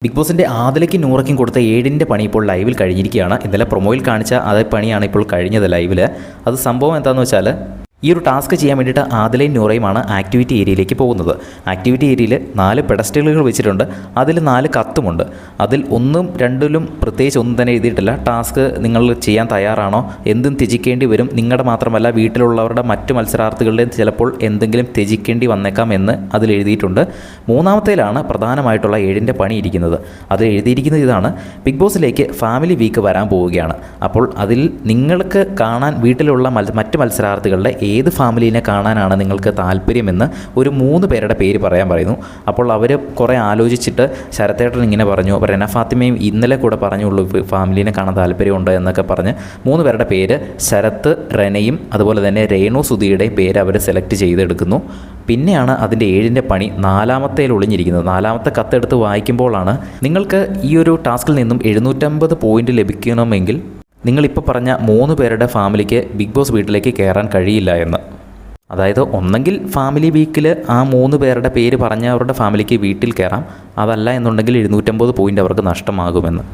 Big ബോസിൻ്റെ ആദിലയ്ക്കും നൂറയ്ക്കും കൊടുത്ത 7ൻ്റെ പണി ഇപ്പോൾ ലൈവിൽ കഴിഞ്ഞിരിക്കുകയാണ്. ഇന്നലെ പ്രൊമോയിൽ കാണിച്ച അതേ പണിയാണ് ഇപ്പോൾ കഴിഞ്ഞത് ലൈവിൽ. അത് സംഭവം എന്താണെന്ന് വെച്ചാൽ ഈ ഒരു ടാസ്ക് ചെയ്യാൻ വേണ്ടിയിട്ട് ആദിലയും നൂറയുമാണ് ആക്ടിവിറ്റി ഏരിയയിലേക്ക് പോകുന്നത്. ആക്ടിവിറ്റി ഏരിയയിൽ 4 പെഡസ്റ്റലുകൾ വെച്ചിട്ടുണ്ട്. അതിൽ 4 കത്തുമുണ്ട്. അതിൽ 1ഉം 2ലും പ്രത്യേകിച്ച് ഒന്നും തന്നെ എഴുതിയിട്ടില്ല. ടാസ്ക് നിങ്ങൾ ചെയ്യാൻ തയ്യാറാണോ, എന്തും ത്യജിക്കേണ്ടി വരും, നിങ്ങളുടെ മാത്രമല്ല വീട്ടിലുള്ളവരുടെ മറ്റു മത്സരാർത്ഥികളുടെയും ചിലപ്പോൾ എന്തെങ്കിലും ത്യജിക്കേണ്ടി വന്നേക്കാം എന്ന് അതിൽ എഴുതിയിട്ടുണ്ട്. 3ാമത്തേലാണ് പ്രധാനമായിട്ടുള്ള 7ൻ്റെ പണി ഇരിക്കുന്നത്. അത് എഴുതിയിരിക്കുന്നത് ഇതാണ്: ബിഗ് ബോസിലേക്ക് ഫാമിലി വീക്ക് വരാൻ പോവുകയാണ്. അപ്പോൾ അതിൽ നിങ്ങൾക്ക് കാണാൻ വീട്ടിലുള്ള മറ്റ് മത്സരാർത്ഥികളുടെ ഏത് ഫാമിലീനെ കാണാനാണ് നിങ്ങൾക്ക് താല്പര്യമെന്ന് ഒരു 3 പേരുടെ പേര് പറയുന്നു. അപ്പോൾ അവർ കുറേ ആലോചിച്ചിട്ട് ശരത്തേട്ടൻ ഇങ്ങനെ പറഞ്ഞു, റെന ഫാത്തിമയും ഇന്നലെ കൂടെ പറഞ്ഞുള്ളൂ ഫാമിലീനെ കാണാൻ താല്പര്യമുണ്ട് എന്നൊക്കെ പറഞ്ഞ് 3 പേരുടെ പേര് ശരത്ത്, റെനയും അതുപോലെ തന്നെ രേണു സുധിയുടെയും പേര് അവർ സെലക്ട് ചെയ്തെടുക്കുന്നു. പിന്നെയാണ് അതിൻ്റെ 7ൻ്റെ പണി 4ാമത്തേൽ ഒളിഞ്ഞിരിക്കുന്നത്. 4ാമത്തെ കത്തെടുത്ത് വായിക്കുമ്പോഴാണ് നിങ്ങൾക്ക് ഈ ഒരു ടാസ്കിൽ നിന്നും 750 പോയിൻ്റ് ലഭിക്കണമെങ്കിൽ നിങ്ങളിപ്പോൾ പറഞ്ഞ 3 പേരുടെ ഫാമിലിക്ക് ബിഗ് ബോസ് വീട്ടിലേക്ക് കയറാൻ കഴിയില്ല എന്ന്. അതായത് ഒന്നെങ്കിൽ ഫാമിലി വീക്കിൽ ആ 3 പേരുടെ പേര് പറഞ്ഞവരുടെ ഫാമിലിക്ക് വീട്ടിൽ കയറാം, അതല്ല എന്നുണ്ടെങ്കിൽ 750 പോയിൻ്റ് അവർക്ക് നഷ്ടമാകുമെന്ന്.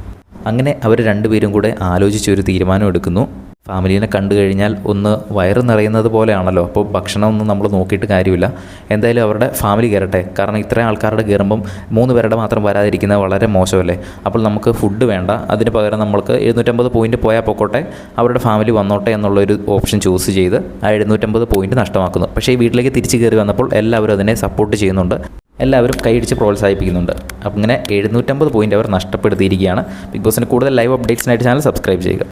അങ്ങനെ അവർ 2 പേരും കൂടെ ആലോചിച്ചൊരു തീരുമാനം എടുക്കുന്നു. ഫാമിലീനെ കണ്ടു കഴിഞ്ഞാൽ ഒന്ന് വയറ് നിറയുന്നത് പോലെയാണല്ലോ, അപ്പോൾ ഭക്ഷണമൊന്നും നമ്മൾ നോക്കിയിട്ട് കാര്യമില്ല, എന്തായാലും അവരുടെ ഫാമിലി കയറട്ടെ. കാരണം ഇത്രയും ആൾക്കാരുടെ കയറുമ്പം 3 പേരുടെ മാത്രം വരാതിരിക്കുന്നത് വളരെ മോശമല്ലേ. അപ്പോൾ നമുക്ക് ഫുഡ് വേണ്ട, അതിന് പകരം നമ്മൾക്ക് 750 പോയിൻ്റ് പോയാൽ പൊക്കോട്ടെ, അവരുടെ ഫാമിലി വന്നോട്ടെ എന്നുള്ളൊരു ഓപ്ഷൻ ചൂസ് ചെയ്ത് ആ 750 പോയിൻ്റ് നഷ്ടമാക്കുന്നു. പക്ഷേ ഈ വീട്ടിലേക്ക് തിരിച്ച് കയറി വന്നപ്പോൾ എല്ലാവരും അതിനെ സപ്പോർട്ട് ചെയ്യുന്നുണ്ട്, എല്ലാവരും കൈയടിച്ച് പ്രോത്സാഹിപ്പിക്കുന്നുണ്ട്. അങ്ങനെ 750 പോയിൻ്റ് അവർ നഷ്ടപ്പെടുത്തിയിരിക്കുകയാണ്. ബിഗ് ബോസിന് കൂടുതൽ ലൈവ് അപ്ഡേറ്റ്സിനായിട്ട് ചാനൽ സബ്സ്ക്രൈബ് ചെയ്യുക.